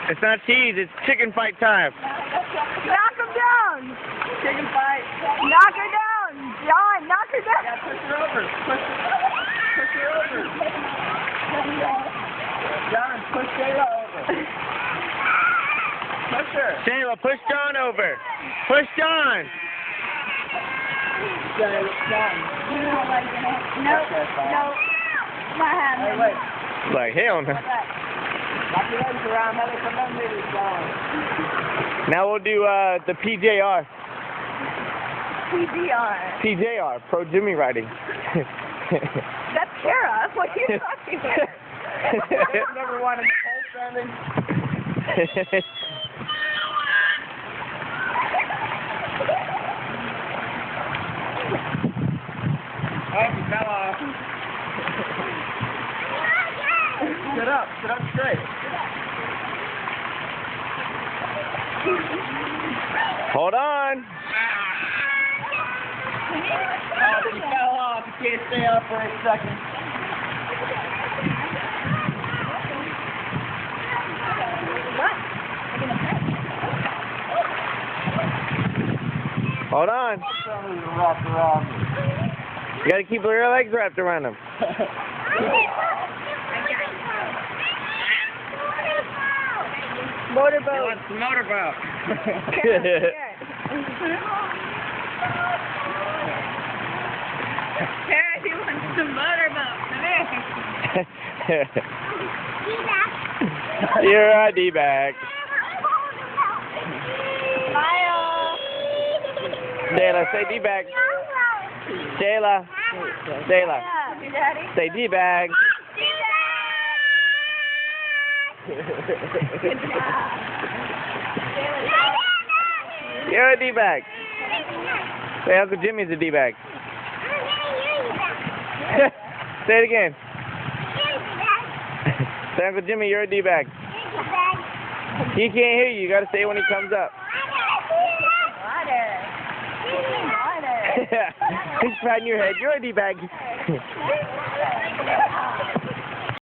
It's not cheese, it's chicken fight time. Knock him down. Chicken fight. Knock her down. John, knock her down. Yeah, push her over. Push her over. John, push Shayla over. Push her. Shayla, push John over. Push John. John. No, not Hey, happening. wait. Like, hell no. Wrap your legs around how they come under this going. Now we'll do the PJR. PGR. PJR, Pro Jimmy Riding. That's Kara. What are you talking about? Never wanted to post something. Oh, you fell off. Sit up. Sit up straight. Hold on. Oh, you fell off. You can't stay up for a second. Hold on. Somebody's wrapped around me. You gotta keep your legs wrapped around them. Motorboat. He wants the motorboat. Kara, he wants the motorboat. Come here. You're a D-bag. Smile. Shayla, say D-bag. Shayla. Shayla. Yeah. Daddy. Say D-bag. Good job. You're a D-bag. Say Uncle Jimmy's a D-bag. Say it again. Say Uncle Jimmy, you're a D-bag. He can't hear you. You gotta say it when he comes up. Water. He's patting your head. You're a D-bag.